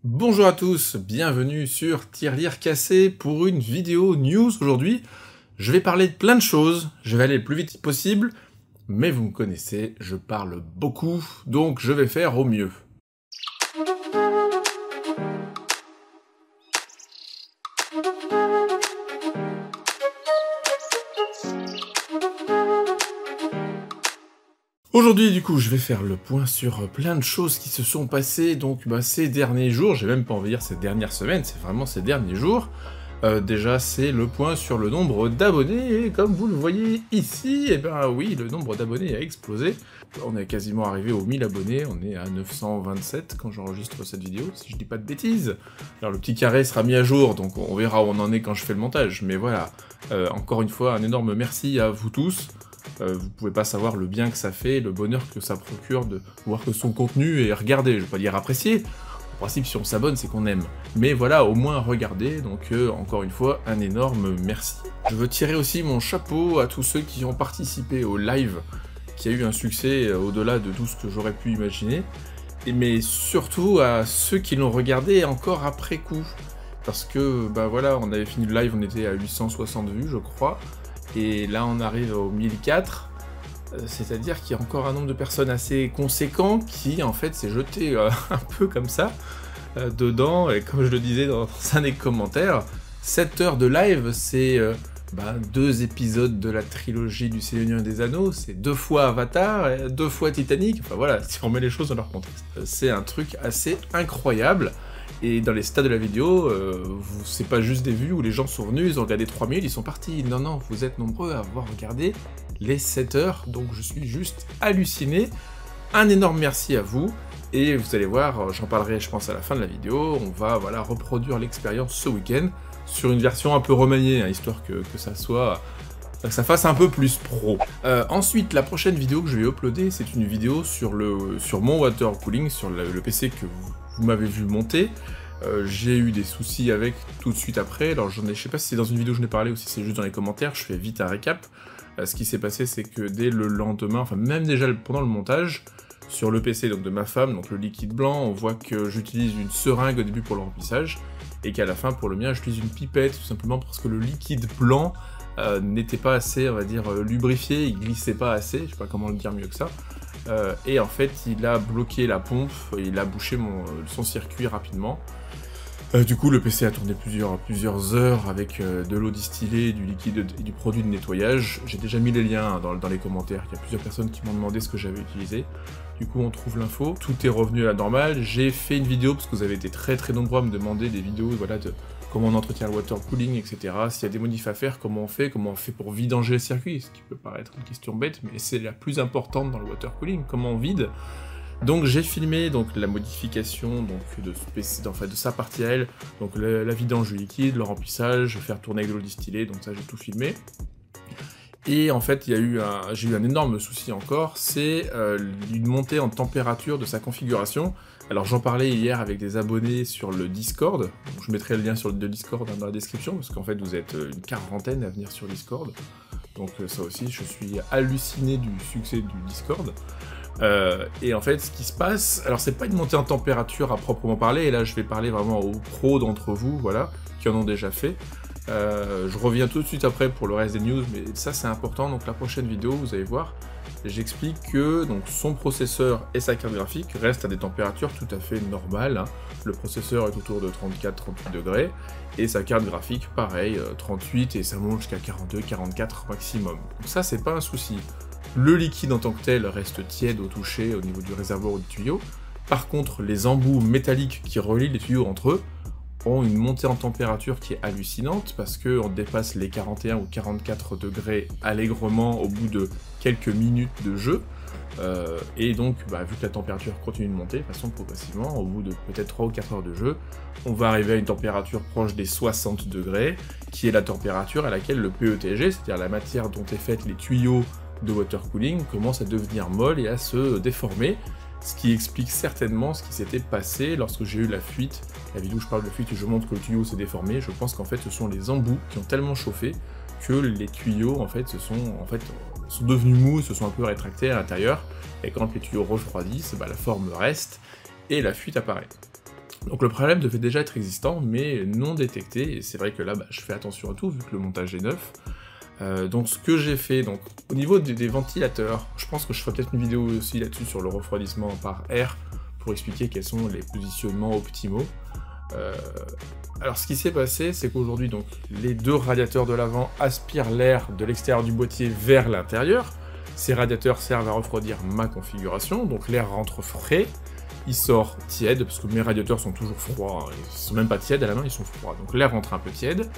Bonjour à tous, bienvenue sur Tirelire Cassé pour une vidéo news aujourd'hui. Je vais parler de plein de choses, je vais aller le plus vite possible, mais vous me connaissez, je parle beaucoup, donc je vais faire au mieux. Aujourd'hui, du coup, je vais faire le point sur plein de choses qui se sont passées donc ces derniers jours, j'ai même pas envie de dire ces dernières semaines, c'est vraiment ces derniers jours. Déjà, c'est le point sur le nombre d'abonnés, et comme vous le voyez ici, et ben oui, le nombre d'abonnés a explosé. On est quasiment arrivé aux 1000 abonnés, on est à 927 quand j'enregistre cette vidéo, si je dis pas de bêtises. Alors le petit carré sera mis à jour, donc on verra où on en est quand je fais le montage, mais voilà. Encore une fois, un énorme merci à vous tous. Vous pouvez pas savoir le bien que ça fait, le bonheur que ça procure de voir que son contenu est regardé, je vais pas dire apprécié. En principe, si on s'abonne, c'est qu'on aime. Mais voilà, au moins regardez, donc encore une fois, un énorme merci. Je veux tirer aussi mon chapeau à tous ceux qui ont participé au live, qui a eu un succès au-delà de tout ce que j'aurais pu imaginer, mais surtout à ceux qui l'ont regardé encore après coup. Parce que, bah voilà, on avait fini le live, on était à 860 vues, je crois, et là on arrive au 1004, c'est-à-dire qu'il y a encore un nombre de personnes assez conséquent qui en fait s'est jeté un peu comme ça dedans, et comme je le disais dans un des commentaires, 7 heures de live c'est 2 épisodes de la trilogie du Seigneur des Anneaux, c'est 2 fois Avatar, et 2 fois Titanic, enfin voilà, si on met les choses dans leur contexte. C'est un truc assez incroyable. Et dans les stats de la vidéo, c'est pas juste des vues où les gens sont venus, ils ont regardé 3 minutes, ils sont partis. Non, non, vous êtes nombreux à avoir regardé les 7 heures, donc je suis juste halluciné. Un énorme merci à vous, et vous allez voir, j'en parlerai je pense à la fin de la vidéo, on va voilà, reproduire l'expérience ce week-end, sur une version un peu remaniée, hein, histoire que ça fasse un peu plus pro. Ensuite, la prochaine vidéo que je vais uploader, c'est une vidéo sur mon water cooling, sur le PC que vous m'avez vu monter. J'ai eu des soucis avec tout de suite après, alors je sais pas si c'est dans une vidéo que je n'ai parlé ou si c'est juste dans les commentaires, je fais vite un récap. Ce qui s'est passé, c'est que dès le lendemain, enfin même déjà pendant le montage, sur le PC donc de ma femme, donc le liquide blanc, on voit que j'utilise une seringue au début pour le remplissage, et qu'à la fin, pour le mien, j'utilise une pipette, tout simplement parce que le liquide blanc n'était pas assez, on va dire, lubrifié, il glissait pas assez, je sais pas comment le dire mieux que ça, et en fait, il a bloqué la pompe, il a bouché son circuit rapidement. Du coup, le PC a tourné plusieurs heures avec de l'eau distillée, du liquide et du produit de nettoyage. J'ai déjà mis les liens dans les commentaires, il y a plusieurs personnes qui m'ont demandé ce que j'avais utilisé. Du coup, on trouve l'info, tout est revenu à la normale. J'ai fait une vidéo, parce que vous avez été très nombreux à me demander des vidéos, voilà, de comment on entretient le water cooling, etc. S'il y a des modifs à faire, comment on fait pour vidanger le circuit, ce qui peut paraître une question bête, mais c'est la plus importante dans le water cooling, comment on vide. Donc j'ai filmé donc la modification de sa partie à elle, donc la vidange du liquide, le remplissage, faire tourner avec de l'eau distillée, donc ça j'ai tout filmé. Et en fait j'ai eu un énorme souci encore, c'est une montée en température de sa configuration. Alors j'en parlais hier avec des abonnés sur le Discord, donc je mettrai le lien sur le Discord dans la description, parce qu'en fait vous êtes une quarantaine à venir sur Discord, donc ça aussi je suis halluciné du succès du Discord. Et en fait, ce qui se passe, alors c'est pas une montée en température à proprement parler, et là je vais parler vraiment aux pros d'entre vous, voilà, qui en ont déjà fait. Je reviens tout de suite après pour le reste des news, mais ça c'est important, donc la prochaine vidéo, vous allez voir, j'explique que donc, son processeur et sa carte graphique restent à des températures tout à fait normales, hein. Le processeur est autour de 34-38 degrés, et sa carte graphique, pareil, 38, et ça monte jusqu'à 42-44 maximum. Donc ça c'est pas un souci. Le liquide en tant que tel reste tiède au toucher au niveau du réservoir ou du tuyau. Par contre, les embouts métalliques qui relient les tuyaux entre eux ont une montée en température qui est hallucinante parce qu'on dépasse les 41 ou 44 degrés allègrement au bout de quelques minutes de jeu. Et donc, vu que la température continue de monter de façon progressivement, au bout de peut-être 3 ou 4 heures de jeu, on va arriver à une température proche des 60 degrés, qui est la température à laquelle le PETG, c'est-à-dire la matière dont est faite les tuyaux de water cooling, commence à devenir molle et à se déformer, ce qui explique certainement ce qui s'était passé lorsque j'ai eu la fuite. La vidéo où je parle de fuite et je montre que le tuyau s'est déformé, je pense qu'en fait ce sont les embouts qui ont tellement chauffé que les tuyaux en fait sont devenus mous, se sont un peu rétractés à l'intérieur, et quand les tuyaux refroidissent, la forme reste et la fuite apparaît. Donc le problème devait déjà être existant, mais non détecté, et c'est vrai que là, je fais attention à tout, vu que le montage est neuf. Donc ce que j'ai fait, donc au niveau des ventilateurs, je pense que je ferai peut-être une vidéo aussi là-dessus sur le refroidissement par air, pour expliquer quels sont les positionnements optimaux. Alors ce qui s'est passé, c'est qu'aujourd'hui, donc les deux radiateurs de l'avant aspirent l'air de l'extérieur du boîtier vers l'intérieur. Ces radiateurs servent à refroidir ma configuration, donc l'air rentre frais, il sort tiède, parce que mes radiateurs sont toujours froids, ils sont même pas tièdes à la main, ils sont froids, donc l'air rentre un peu tiède.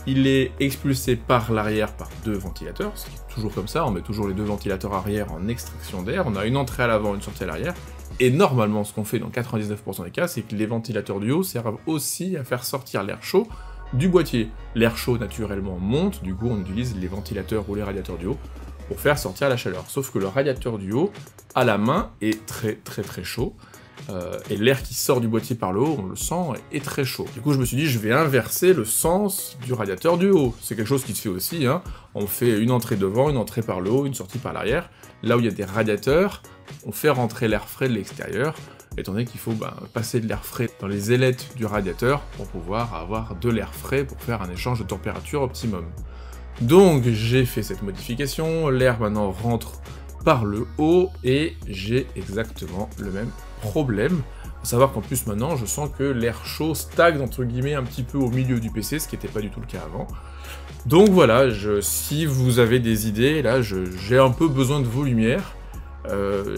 Il est expulsé par l'arrière par deux ventilateurs, c'est toujours comme ça, on met toujours les deux ventilateurs arrière en extraction d'air, on a une entrée à l'avant, une sortie à l'arrière, et normalement ce qu'on fait dans 99% des cas, c'est que les ventilateurs du haut servent aussi à faire sortir l'air chaud du boîtier. L'air chaud naturellement monte, du coup on utilise les ventilateurs ou les radiateurs du haut pour faire sortir la chaleur, sauf que le radiateur du haut, à la main, est très chaud, et l'air qui sort du boîtier par le haut, on le sent, est très chaud. Du coup, je me suis dit, je vais inverser le sens du radiateur du haut. C'est quelque chose qui se fait aussi, hein. On fait une entrée devant, une entrée par le haut, une sortie par l'arrière. Là où il y a des radiateurs, on fait rentrer l'air frais de l'extérieur, étant donné qu'il faut passer de l'air frais dans les ailettes du radiateur pour pouvoir avoir de l'air frais pour faire un échange de température optimum. Donc, j'ai fait cette modification, l'air maintenant rentre par le haut, et j'ai exactement le même problème. Faut savoir qu'en plus maintenant, je sens que l'air chaud stagne entre guillemets un petit peu au milieu du PC, ce qui n'était pas du tout le cas avant. Donc voilà, si vous avez des idées, là j'ai un peu besoin de vos lumières.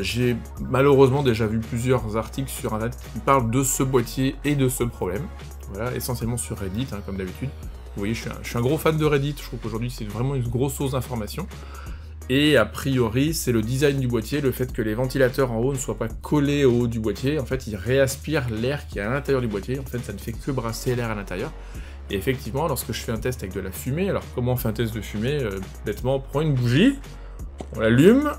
J'ai malheureusement déjà vu plusieurs articles sur internet qui parlent de ce boîtier et de ce problème. Voilà, essentiellement sur Reddit, hein, comme d'habitude. Vous voyez, je suis un gros fan de Reddit, je trouve qu'aujourd'hui c'est vraiment une grosse source d'informations. Et a priori, c'est le design du boîtier, le fait que les ventilateurs en haut ne soient pas collés au haut du boîtier. En fait, ils réaspirent l'air qui est à l'intérieur du boîtier. En fait, ça ne fait que brasser l'air à l'intérieur. Et effectivement, lorsque je fais un test avec de la fumée, alors comment on fait un test de fumée? Bêtement, on prend une bougie, on l'allume,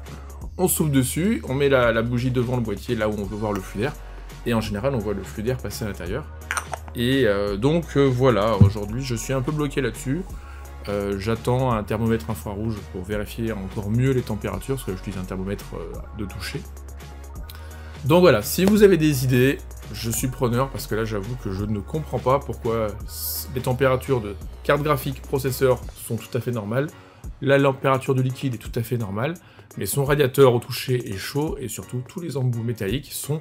on souffle dessus, on met la bougie devant le boîtier, là où on veut voir le flux d'air. Et en général, on voit le flux d'air passer à l'intérieur. Et donc voilà, aujourd'hui, je suis un peu bloqué là-dessus. J'attends un thermomètre infrarouge pour vérifier encore mieux les températures, parce que j'utilise un thermomètre de toucher. Donc voilà, si vous avez des idées, je suis preneur, parce que là j'avoue que je ne comprends pas pourquoi les températures de carte graphique, processeur sont tout à fait normales, la température du liquide est tout à fait normale, mais son radiateur au toucher est chaud, et surtout tous les embouts métalliques sont,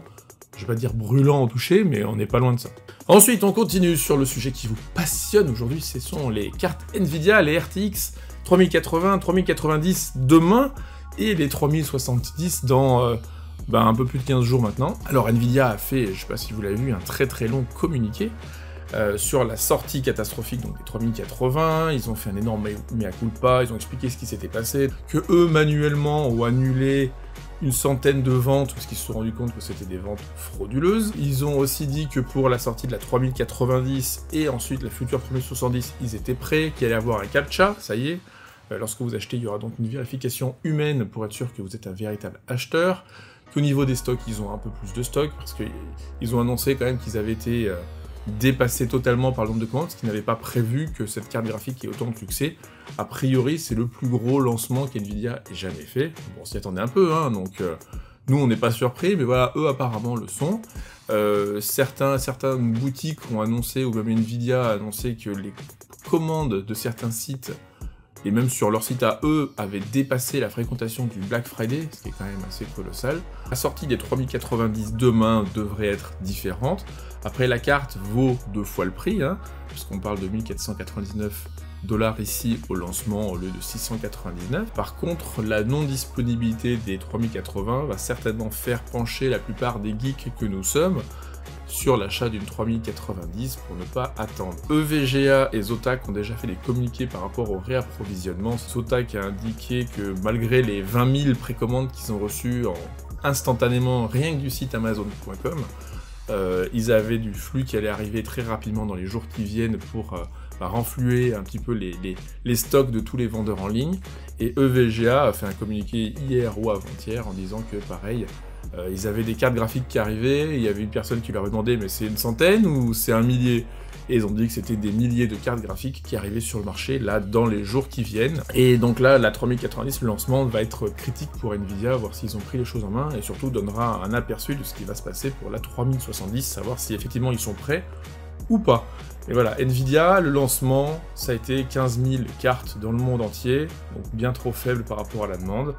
je vais pas dire brûlants au toucher, mais on n'est pas loin de ça. Ensuite, on continue sur le sujet qui vous passionne aujourd'hui, ce sont les cartes Nvidia, les RTX 3080, 3090 demain, et les 3070 dans un peu plus de 15 jours maintenant. Alors Nvidia a fait, je sais pas si vous l'avez vu, un très long communiqué sur la sortie catastrophique donc des 3080, ils ont fait un énorme mea culpa, ils ont expliqué ce qui s'était passé, que eux manuellement ont annulé une centaine de ventes, parce qu'ils se sont rendus compte que c'était des ventes frauduleuses. Ils ont aussi dit que pour la sortie de la 3090 et ensuite la future 3070, ils étaient prêts, qu'il allait y avoir un captcha, ça y est. Lorsque vous achetez, il y aura donc une vérification humaine pour être sûr que vous êtes un véritable acheteur. Qu'au niveau des stocks, ils ont un peu plus de stocks, parce qu'ils ont annoncé quand même qu'ils avaient été dépassés totalement par le nombre de commandes, parce qu'ils n'avaient pas prévu que cette carte graphique ait autant de succès. A priori, c'est le plus gros lancement qu'Nvidia ait jamais fait. Bon, on s'y attendait un peu, hein, donc nous, on n'est pas surpris, mais voilà, eux, apparemment, le sont. Certaines boutiques ont annoncé, ou même Nvidia a annoncé que les commandes de certains sites, et même sur leur site à eux, avaient dépassé la fréquentation du Black Friday, ce qui est quand même assez colossal. La sortie des 3090 demain devrait être différente. Après, la carte vaut 2 fois le prix, hein, puisqu'on parle de 1499 $ ici au lancement au lieu de 699. Par contre, la non-disponibilité des 3080 va certainement faire pencher la plupart des geeks que nous sommes sur l'achat d'une 3090 pour ne pas attendre. EVGA et Zotac ont déjà fait des communiqués par rapport au réapprovisionnement. Zotac a indiqué que malgré les 20 000 précommandes qu'ils ont reçues instantanément rien que du site Amazon.com, ils avaient du flux qui allait arriver très rapidement dans les jours qui viennent pour renflouer un petit peu les stocks de tous les vendeurs en ligne. Et EVGA a fait un communiqué hier ou avant-hier en disant que pareil, ils avaient des cartes graphiques qui arrivaient, il y avait une personne qui leur avait demandé mais c'est une centaine ou c'est un millier? et ils ont dit que c'était des milliers de cartes graphiques qui arrivaient sur le marché, là, dans les jours qui viennent. Et donc là, la 3090, le lancement va être critique pour Nvidia, voir s'ils ont pris les choses en main, et surtout donnera un aperçu de ce qui va se passer pour la 3070, savoir si effectivement ils sont prêts ou pas. Et voilà, Nvidia, le lancement, ça a été 15 000 cartes dans le monde entier, donc bien trop faible par rapport à la demande,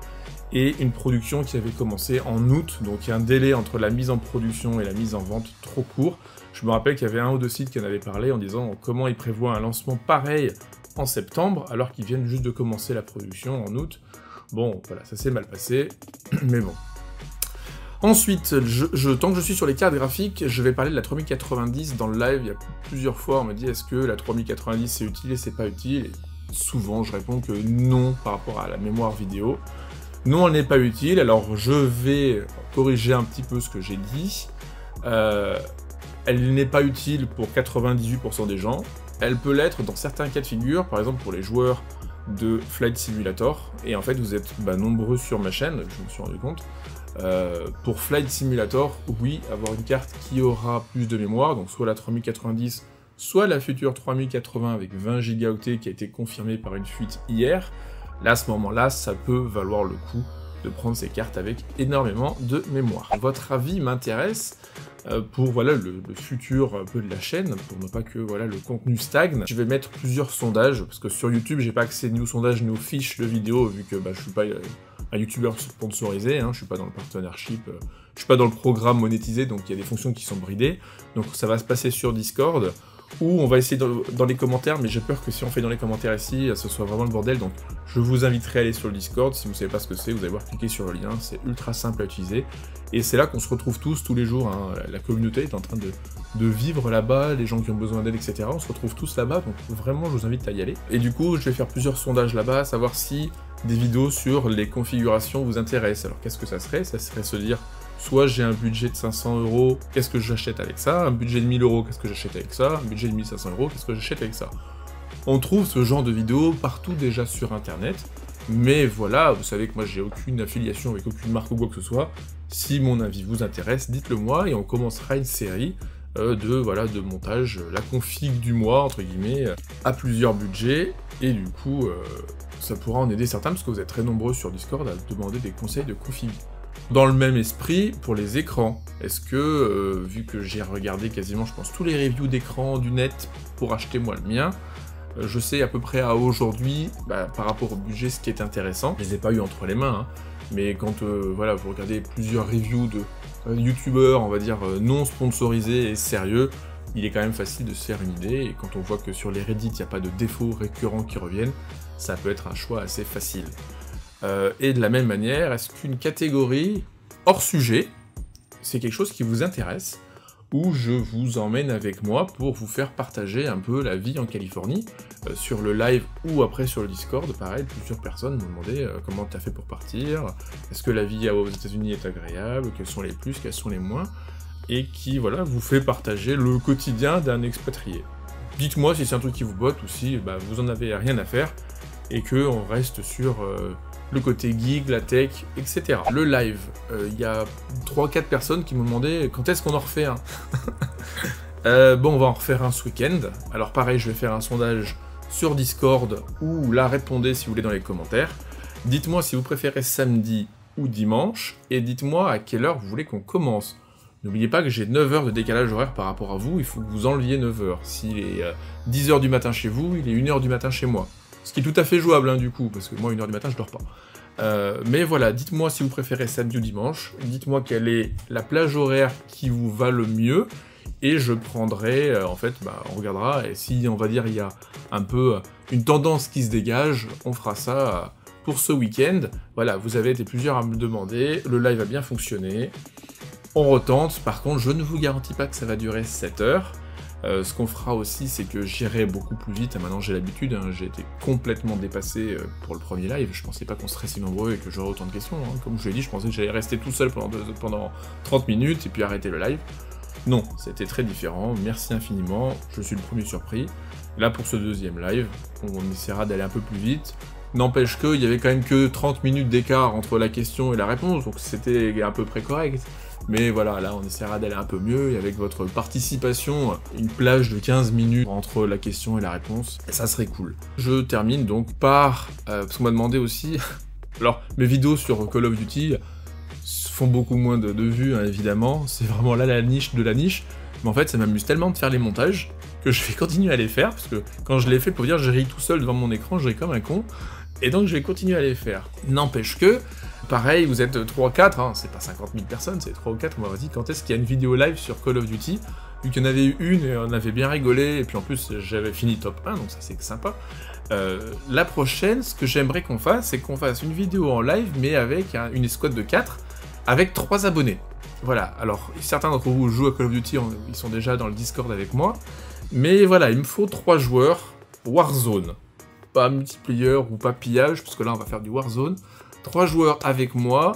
et une production qui avait commencé en août, donc il y a un délai entre la mise en production et la mise en vente trop court. Je me rappelle qu'il y avait un ou deux sites qui en avaient parlé en disant comment ils prévoient un lancement pareil en septembre, alors qu'ils viennent juste de commencer la production en août. Bon, voilà, ça s'est mal passé, mais bon. Ensuite, tant que je suis sur les cartes graphiques, je vais parler de la 3090 dans le live. Il y a plusieurs fois, on me dit est-ce que la 3090 c'est utile et c'est pas utile, et souvent je réponds que non par rapport à la mémoire vidéo. Non, elle n'est pas utile, alors je vais corriger un petit peu ce que j'ai dit. Elle n'est pas utile pour 98% des gens. Elle peut l'être dans certains cas de figure, par exemple pour les joueurs de Flight Simulator, et en fait vous êtes nombreux sur ma chaîne, je me suis rendu compte. Pour Flight Simulator, oui, avoir une carte qui aura plus de mémoire, donc soit la 3090, soit la future 3080 avec 20 Go qui a été confirmée par une fuite hier. Là, à ce moment-là, ça peut valoir le coup de prendre ces cartes avec énormément de mémoire. Votre avis m'intéresse pour voilà, le futur un peu de la chaîne, pour ne pas que voilà, le contenu stagne. Je vais mettre plusieurs sondages, parce que sur YouTube, j'ai pas accès ni aux sondages ni aux fiches de vidéos, vu que je suis pas un youtubeur sponsorisé, hein, je suis pas dans le partnership, je suis pas dans le programme monétisé, donc il y a des fonctions qui sont bridées. Donc ça va se passer sur Discord, où on va essayer dans les commentaires, mais j'ai peur que si on fait dans les commentaires ici, ce soit vraiment le bordel, donc je vous inviterai à aller sur le Discord. Si vous savez pas ce que c'est, vous allez voir, cliquer sur le lien, c'est ultra simple à utiliser, et c'est là qu'on se retrouve tous les jours, hein. La communauté est en train de vivre là-bas, les gens qui ont besoin d'aide, etc. On se retrouve tous là-bas, donc vraiment je vous invite à y aller. Et du coup, je vais faire plusieurs sondages là-bas, savoir si des vidéos sur les configurations vous intéressent. Alors qu'est-ce que ça serait? Ça serait se dire, soit j'ai un budget de 500 €, qu'est-ce que j'achète avec ça? Un budget de 1000 €, qu'est-ce que j'achète avec ça? Un budget de 1500 €, qu'est-ce que j'achète avec ça? On trouve ce genre de vidéos partout déjà sur internet, mais voilà, vous savez que moi j'ai aucune affiliation avec aucune marque ou quoi que ce soit. Si mon avis vous intéresse, dites-le moi et on commencera une série de montage, la config du mois, entre guillemets, à plusieurs budgets, et du coup, ça pourra en aider certains, parce que vous êtes très nombreux sur Discord à demander des conseils de config. Dans le même esprit, pour les écrans, est-ce que, vu que j'ai regardé quasiment, je pense, tous les reviews d'écran du net pour acheter moi le mien, je sais à peu près à aujourd'hui, par rapport au budget, ce qui est intéressant. Je les ai pas eu entre les mains, hein, mais quand voilà, vous regardez plusieurs reviews de youtubeurs, on va dire, non sponsorisés et sérieux, il est quand même facile de se faire une idée, et quand on voit que sur les Reddit, il n'y a pas de défauts récurrents qui reviennent, ça peut être un choix assez facile. Et de la même manière, est-ce qu'une catégorie hors sujet, c'est quelque chose qui vous intéresse, où je vous emmène avec moi pour vous faire partager un peu la vie en Californie, sur le live ou après sur le Discord, pareil, plusieurs personnes m'ont demandé comment t'as fait pour partir, est-ce que la vie aux États-Unis est agréable, quels sont les plus, quels sont les moins, et qui, voilà, vous fait partager le quotidien d'un expatrié. Dites-moi si c'est un truc qui vous botte, ou si vous en avez rien à faire, et que on reste sur le côté geek, la tech, etc. Le live, il y a 3-4 personnes qui m'ont demandé quand est-ce qu'on en refait un. Bon, on va en refaire un ce week-end. Alors pareil, je vais faire un sondage sur Discord, ou là, répondez si vous voulez dans les commentaires. Dites-moi si vous préférez samedi ou dimanche, et dites-moi à quelle heure vous voulez qu'on commence. N'oubliez pas que j'ai 9 heures de décalage horaire par rapport à vous, il faut que vous enleviez 9 heures. S'il est 10 heures du matin chez vous, il est 1 heure du matin chez moi. Ce qui est tout à fait jouable, hein, du coup, parce que moi, 1 heure du matin, je dors pas. Mais voilà, dites-moi si vous préférez samedi ou dimanche, dites-moi quelle est la plage horaire qui vous va le mieux, et je prendrai, en fait, on regardera, et si, on va dire, il y a un peu une tendance qui se dégage, on fera ça pour ce week-end. Voilà, vous avez été plusieurs à me le demander, le live a bien fonctionné, on retente. Par contre, je ne vous garantis pas que ça va durer 7 heures. Ce qu'on fera aussi, c'est que j'irai beaucoup plus vite. Maintenant, j'ai l'habitude, hein, j'ai été complètement dépassé pour le premier live. Je pensais pas qu'on serait si nombreux et que j'aurais autant de questions. Hein. Comme je l'ai dit, je pensais que j'allais rester tout seul pendant 30 minutes et puis arrêter le live. Non, c'était très différent. Merci infiniment. Je suis le premier surpris. Là, pour ce deuxième live, on essaiera d'aller un peu plus vite. N'empêche qu'il y avait quand même que 30 minutes d'écart entre la question et la réponse, donc c'était à peu près correct. Mais voilà, là on essaiera d'aller un peu mieux, et avec votre participation, une plage de 15 minutes entre la question et la réponse, et ça serait cool. Je termine donc par... parce qu'on m'a demandé aussi... Alors, mes vidéos sur Call of Duty font beaucoup moins de vues, hein, évidemment, c'est vraiment là la niche de la niche, mais en fait ça m'amuse tellement de faire les montages que je vais continuer à les faire, parce que quand je les fais, pour dire, je ris tout seul devant mon écran, je ris comme un con, et donc je vais continuer à les faire. N'empêche que, pareil, vous êtes 3 ou 4, hein, c'est pas 50 000 personnes, c'est 3 ou 4, on m'a dit quand est-ce qu'il y a une vidéo live sur Call of Duty, vu qu'il y en avait eu une, et on avait bien rigolé, et puis en plus j'avais fini top 1, donc ça c'est sympa. La prochaine, ce que j'aimerais qu'on fasse, c'est qu'on fasse une vidéo en live, mais avec une escouade de 4, avec 3 abonnés. Voilà, alors certains d'entre vous jouent à Call of Duty, ils sont déjà dans le Discord avec moi, mais voilà, il me faut 3 joueurs Warzone. Pas multiplayer ou pas pillage, parce que là on va faire du Warzone. 3 joueurs avec moi,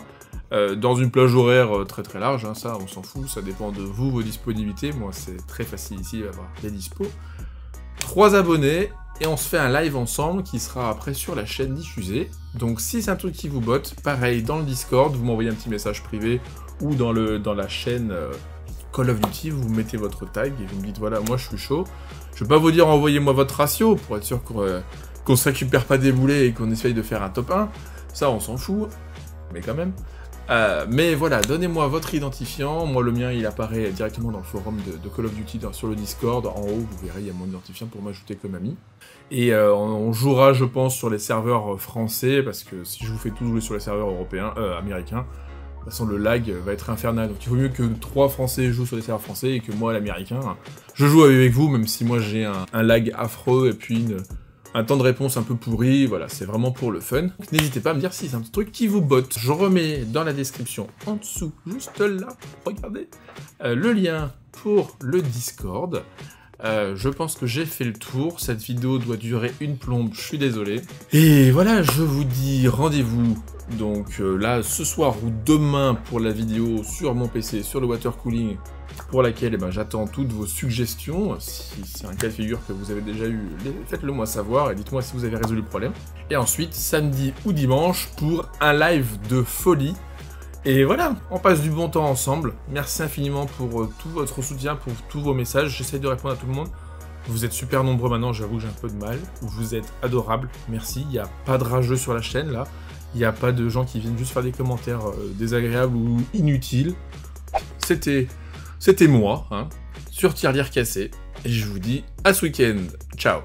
dans une plage horaire très très large, hein, ça on s'en fout, ça dépend de vous, vos disponibilités. Moi c'est très facile ici, il va y avoir des dispos. 3 abonnés, et on se fait un live ensemble qui sera après sur la chaîne diffusée. Donc si c'est un truc qui vous botte, pareil, dans le Discord, vous m'envoyez un petit message privé, ou dans la chaîne Call of Duty, vous mettez votre tag, et vous me dites voilà, moi je suis chaud. Je vais pas vous dire envoyez-moi votre ratio, pour être sûr qu'on se récupère pas des boulets et qu'on essaye de faire un top 1, ça on s'en fout, mais quand même. Mais voilà, donnez-moi votre identifiant, moi le mien il apparaît directement dans le forum de Call of Duty sur le Discord, en haut vous verrez il y a mon identifiant pour m'ajouter comme ami. Et on jouera je pense sur les serveurs français, parce que si je vous fais tout jouer sur les serveurs européens, américains, de toute façon le lag va être infernal, donc il vaut mieux que 3 Français jouent sur les serveurs français et que moi l'américain, je joue avec vous, même si moi j'ai un lag affreux et puis un temps de réponse un peu pourri, voilà, c'est vraiment pour le fun. N'hésitez pas à me dire si c'est un petit truc qui vous botte. Je remets dans la description en dessous, juste là, regardez, le lien pour le Discord. Je pense que j'ai fait le tour, cette vidéo doit durer une plombe, je suis désolé. Et voilà, je vous dis rendez-vous, donc là, ce soir ou demain pour la vidéo sur mon PC, sur le water cooling, pour laquelle j'attends toutes vos suggestions. Si c'est un cas de figure que vous avez déjà eu, faites-le moi savoir et dites-moi si vous avez résolu le problème. Et ensuite, samedi ou dimanche, pour un live de folie. Et voilà, on passe du bon temps ensemble. Merci infiniment pour tout votre soutien, pour tous vos messages. J'essaie de répondre à tout le monde. Vous êtes super nombreux maintenant, j'avoue que j'ai un peu de mal. Vous êtes adorables, merci. Il n'y a pas de rageux sur la chaîne, là. Il n'y a pas de gens qui viennent juste faire des commentaires désagréables ou inutiles. C'était moi, hein, sur Tirelire Cassé. Et je vous dis à ce week-end. Ciao.